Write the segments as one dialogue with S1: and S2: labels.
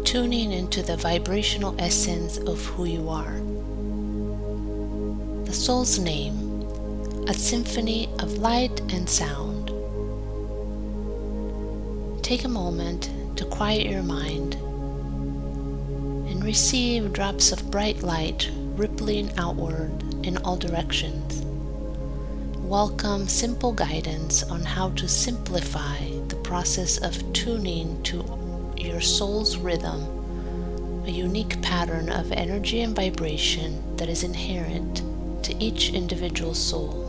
S1: tuning into the vibrational essence of who you are. The soul's name, a symphony of light and sound. Take a moment to quiet your mind and receive drops of bright light rippling outward in all directions. Welcome simple guidance on how to simplify the process of tuning to your soul's rhythm, a unique pattern of energy and vibration that is inherent to each individual soul.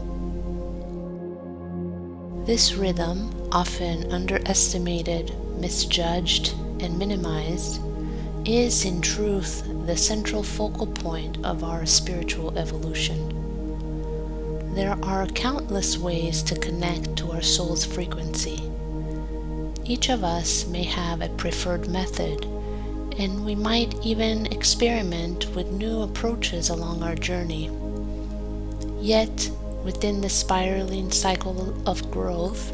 S1: This rhythm, often underestimated, misjudged, and minimized, is in truth the central focal point of our spiritual evolution. There are countless ways to connect to our soul's frequency. Each of us may have a preferred method, and we might even experiment with new approaches along our journey. Yet, within the spiraling cycle of growth,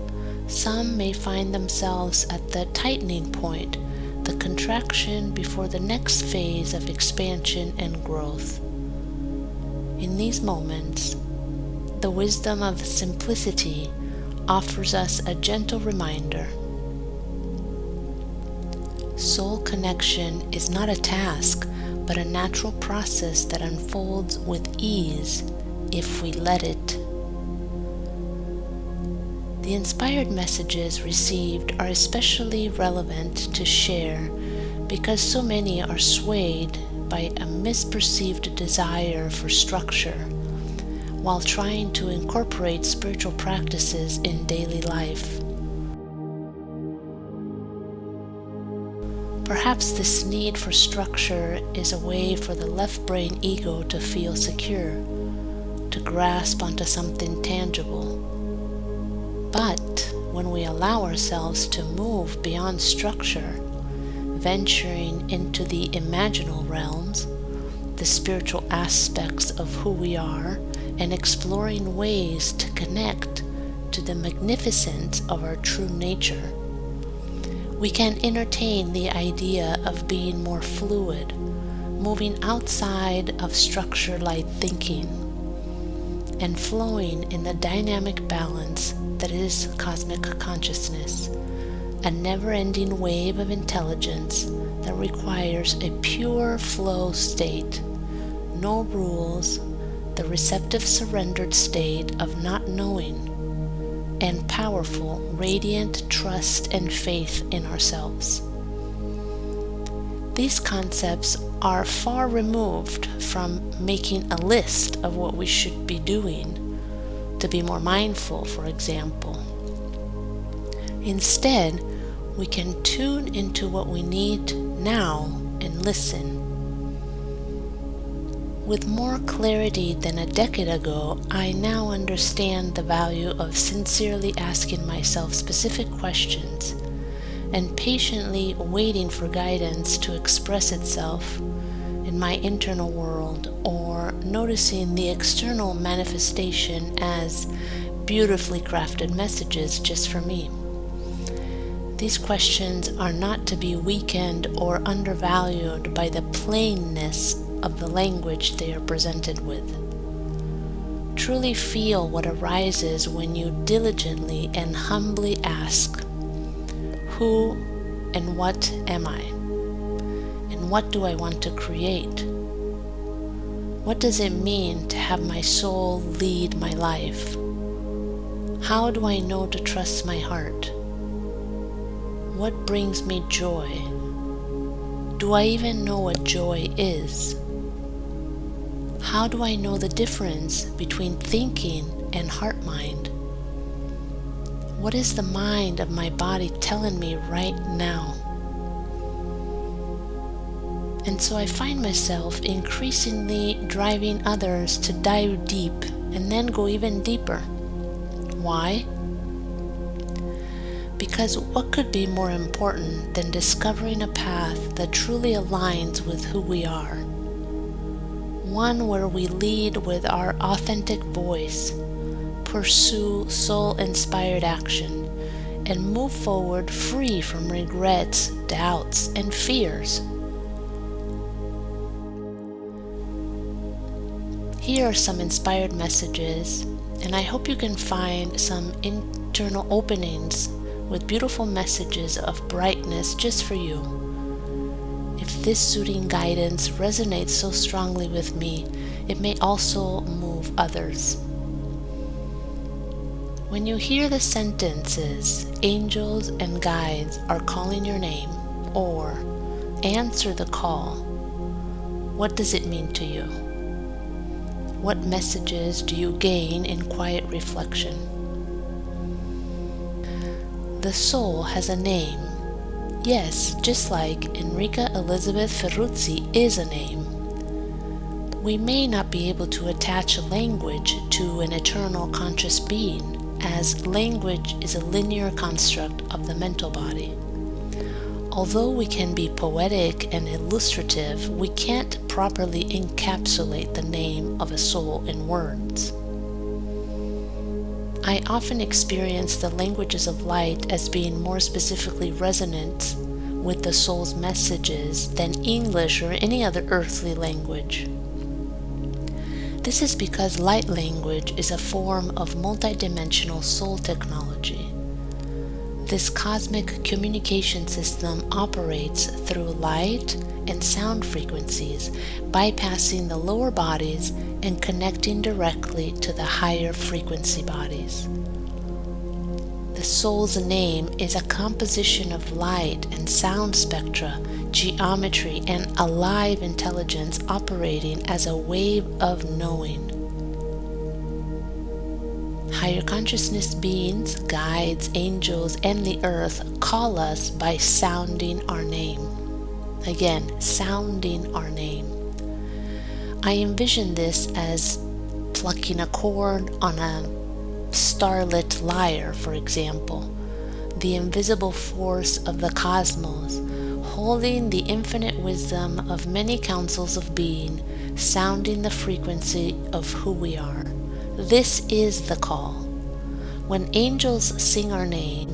S1: some may find themselves at the tightening point, the contraction before the next phase of expansion and growth. In these moments, the wisdom of simplicity offers us a gentle reminder. Soul connection is not a task, but a natural process that unfolds with ease if we let it. The inspired messages received are especially relevant to share because so many are swayed by a misperceived desire for structure while trying to incorporate spiritual practices in daily life. Perhaps this need for structure is a way for the left brain ego to feel secure, to grasp onto something tangible. But when we allow ourselves to move beyond structure, venturing into the imaginal realms, the spiritual aspects of who we are, and exploring ways to connect to the magnificence of our true nature, we can entertain the idea of being more fluid, moving outside of structure-like thinking, and flowing in the dynamic balance that is cosmic consciousness, a never-ending wave of intelligence that requires a pure flow state, no rules, the receptive surrendered state of not knowing, and powerful, radiant trust and faith in ourselves. These concepts are far removed from making a list of what we should be doing, to be more mindful, for example. Instead, we can tune into what we need now and listen. With more clarity than a decade ago, I now understand the value of sincerely asking myself specific questions and patiently waiting for guidance to express itself in my internal world, or noticing the external manifestation as beautifully crafted messages just for me. These questions are not to be weakened or undervalued by the plainness of the language they are presented with. Truly feel what arises when you diligently and humbly ask, who and what am I? And what do I want to create? What does it mean to have my soul lead my life? How do I know to trust my heart? What brings me joy? Do I even know what joy is? How do I know the difference between thinking and heart-mind? What is the mind of my body telling me right now? And so I find myself increasingly driving others to dive deep and then go even deeper. Why? Because what could be more important than discovering a path that truly aligns with who we are? One where we lead with our authentic voice, pursue soul-inspired action, and move forward free from regrets, doubts, and fears Here are some inspired messages, and I hope you can find some internal openings with beautiful messages of brightness just for you. If this soothing guidance resonates so strongly with me, it may also move others. When you hear the sentences, angels and guides are calling your name, or answer the call, what does it mean to you? What messages do you gain in quiet reflection? The soul has a name. Yes, just like Enrica Elizabeth Ferruzzi is a name. We may not be able to attach a language to an eternal conscious being, as language is a linear construct of the mental body. Although we can be poetic and illustrative, we can't properly encapsulate the name of a soul in words. I often experience the languages of light as being more specifically resonant with the soul's messages than English or any other earthly language. This is because light language is a form of multidimensional soul technology. This cosmic communication system operates through light and sound frequencies, bypassing the lower bodies and connecting directly to the higher frequency bodies. The soul's name is a composition of light and sound spectra, geometry, and alive intelligence operating as a wave of knowing. Higher consciousness beings, guides, angels, and the earth call us by sounding our name. Again, sounding our name. I envision this as plucking a chord on a starlit lyre, for example, the invisible force of the cosmos, holding the infinite wisdom of many councils of being, sounding the frequency of who we are. This is the call. When angels sing our name,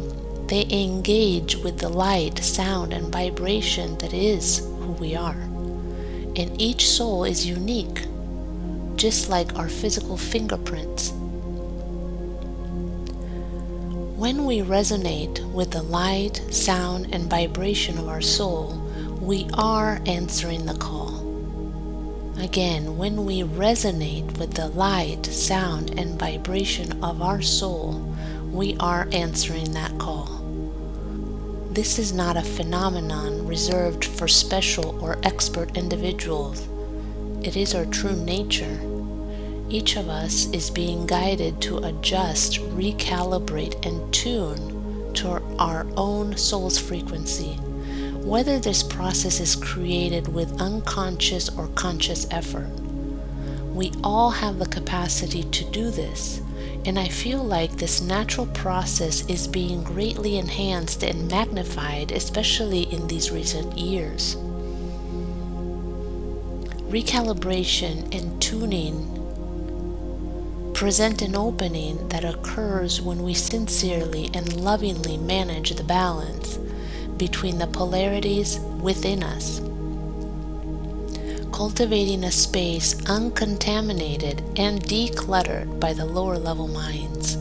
S1: they engage with the light, sound, and vibration that is who we are. And each soul is unique, just like our physical fingerprints. When we resonate with the light, sound, and vibration of our soul, we are answering the call. Again, when we resonate with the light, sound, and vibration of our soul, we are answering that call. This is not a phenomenon reserved for special or expert individuals. It is our true nature. Each of us is being guided to adjust, recalibrate, and tune to our own soul's frequency, whether this process is created with unconscious or conscious effort. We all have the capacity to do this, and I feel like this natural process is being greatly enhanced and magnified, especially in these recent years. Recalibration and tuning present an opening that occurs when we sincerely and lovingly manage the balance between the polarities within us, cultivating a space uncontaminated and decluttered by the lower level minds.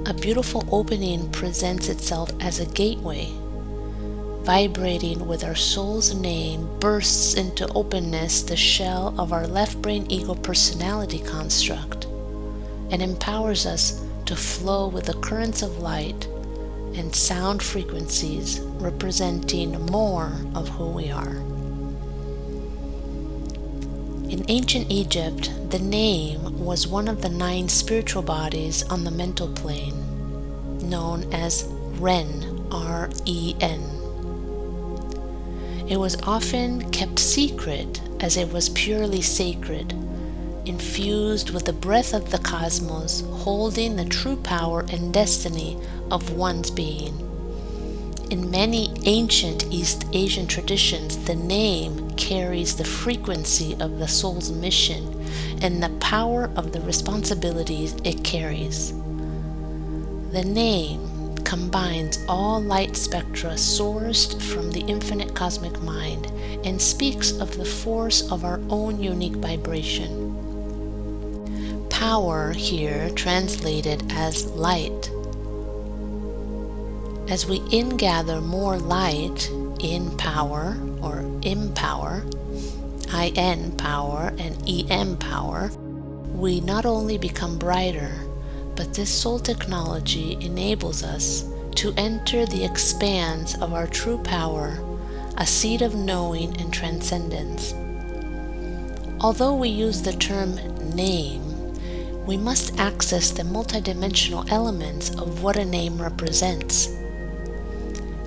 S1: A beautiful opening presents itself as a gateway. Vibrating with our soul's name bursts into openness the shell of our left brain ego personality construct and empowers us to flow with the currents of light and sound frequencies representing more of who we are. In ancient Egypt, the name was one of the 9 spiritual bodies on the mental plane, known as Ren, R-E-N. It was often kept secret as it was purely sacred, infused with the breath of the cosmos, holding the true power and destiny of one's being. In many ancient East Asian traditions, the name carries the frequency of the soul's mission and the power of the responsibilities it carries. The name combines all light spectra sourced from the infinite cosmic mind and speaks of the force of our own unique vibration. power here translated as light. As we ingather more light in power or empower, IN power and EM power, we not only become brighter, but this soul technology enables us to enter the expanse of our true power, a seat of knowing and transcendence. Although we use the term name, we must access the multidimensional elements of what a name represents.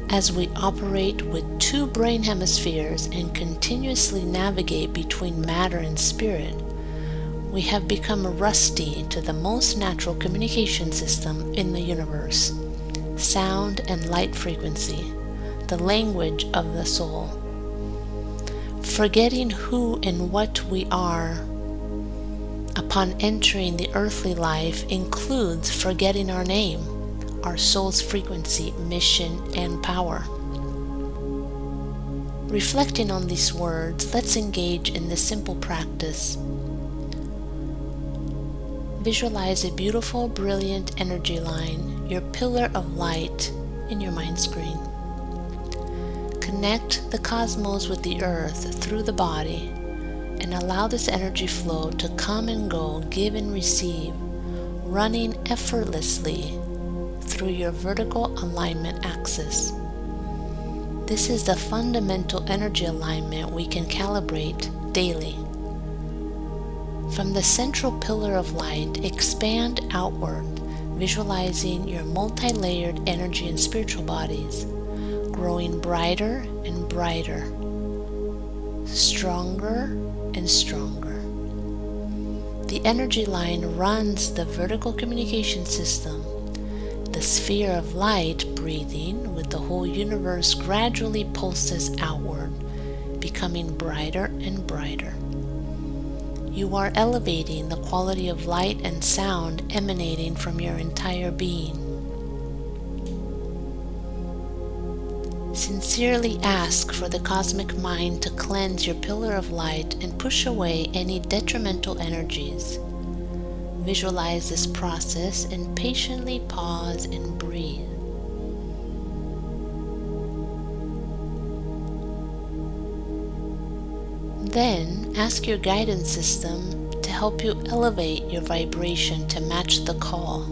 S1: As we operate with two brain hemispheres and continuously navigate between matter and spirit, we have become rusty to the most natural communication system in the universe, sound and light frequency, the language of the soul. Forgetting who and what we are upon entering the earthly life includes forgetting our name, our soul's frequency, mission, and power. Reflecting on these words, let's engage in this simple practice. Visualize a beautiful, brilliant energy line, your pillar of light, in your mind screen. Connect the cosmos with the earth through the body and allow this energy flow to come and go, give and receive, running effortlessly through your vertical alignment axis. This is the fundamental energy alignment we can calibrate daily. From the central pillar of light, expand outward, visualizing your multi-layered energy and spiritual bodies, growing brighter and brighter, stronger and stronger. The energy line runs the vertical communication system. The sphere of light, breathing with the whole universe, gradually pulses outward, becoming brighter and brighter. You are elevating the quality of light and sound emanating from your entire being. Sincerely ask for the cosmic mind to cleanse your pillar of light and push away any detrimental energies. Visualize this process and patiently pause and breathe. Then ask your guidance system to help you elevate your vibration to match the call.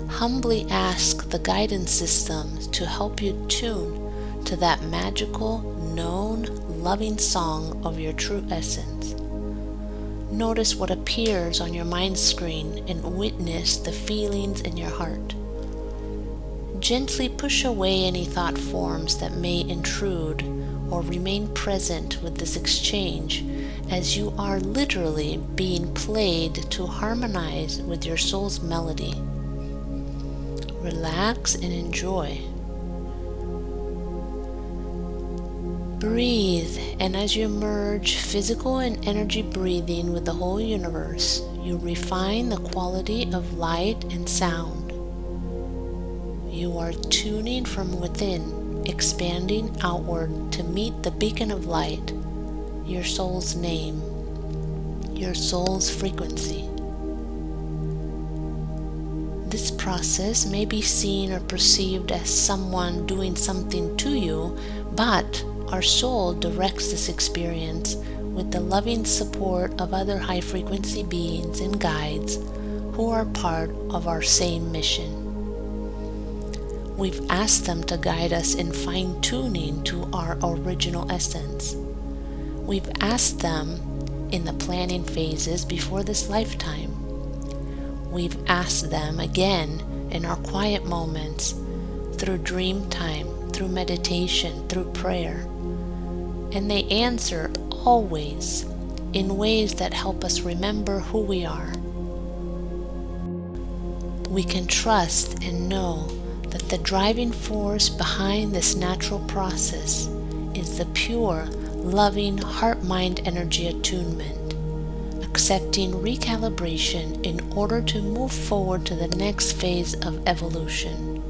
S1: Humbly ask the guidance system to help you tune to that magical, known, loving song of your true essence. Notice what appears on your mind screen and witness the feelings in your heart. Gently push away any thought forms that may intrude or remain present with this exchange, as you are literally being played to harmonize with your soul's melody. Relax and enjoy. Breathe, and as you merge physical and energy breathing with the whole universe, you refine the quality of light and sound. You are tuning from within, expanding outward to meet the beacon of light, your soul's name, your soul's frequency. This process may be seen or perceived as someone doing something to you, but our soul directs this experience with the loving support of other high-frequency beings and guides who are part of our same mission. We've asked them to guide us in fine-tuning to our original essence. We've asked them in the planning phases before this lifetime. We've asked them again in our quiet moments, through dream time, through meditation, through prayer. And they answer always in ways that help us remember who we are. We can trust and know that the driving force behind this natural process is the pure, loving heart-mind energy attunement, accepting recalibration in order to move forward to the next phase of evolution.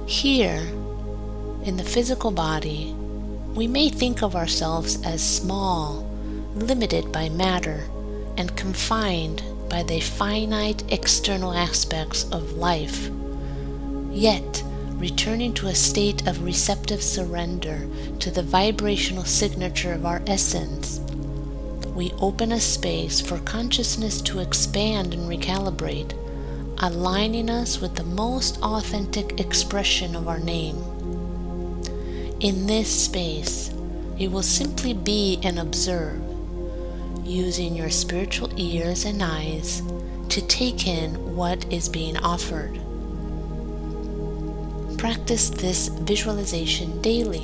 S1: Here, in the physical body, we may think of ourselves as small, limited by matter and confined by the finite external aspects of life, yet returning to a state of receptive surrender to the vibrational signature of our essence, we open a space for consciousness to expand and recalibrate, aligning us with the most authentic expression of our name. In this space, you will simply be and observe, using your spiritual ears and eyes to take in what is being offered. Practice this visualization daily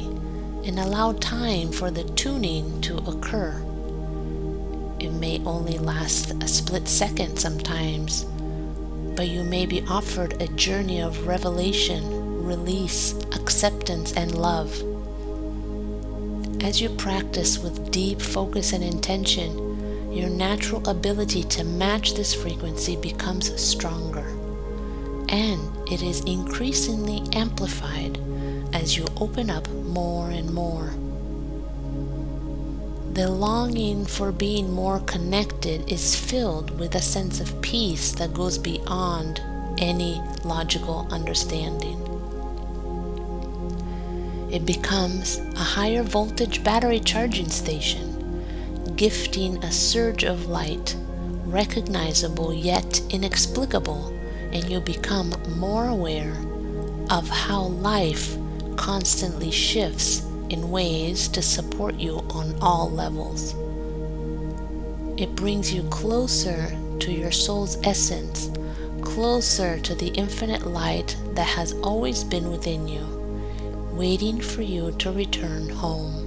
S1: and allow time for the tuning to occur. It may only last a split second sometimes, but you may be offered a journey of revelation, release, acceptance, and love. As you practice with deep focus and intention, your natural ability to match this frequency becomes stronger, and it is increasingly amplified as you open up more and more. The longing for being more connected is filled with a sense of peace that goes beyond any logical understanding. It becomes a higher voltage battery charging station, gifting a surge of light, recognizable yet inexplicable, and you become more aware of how life constantly shifts in ways to support you on all levels. It brings you closer to your soul's essence, closer to the infinite light that has always been within you, waiting for you to return home.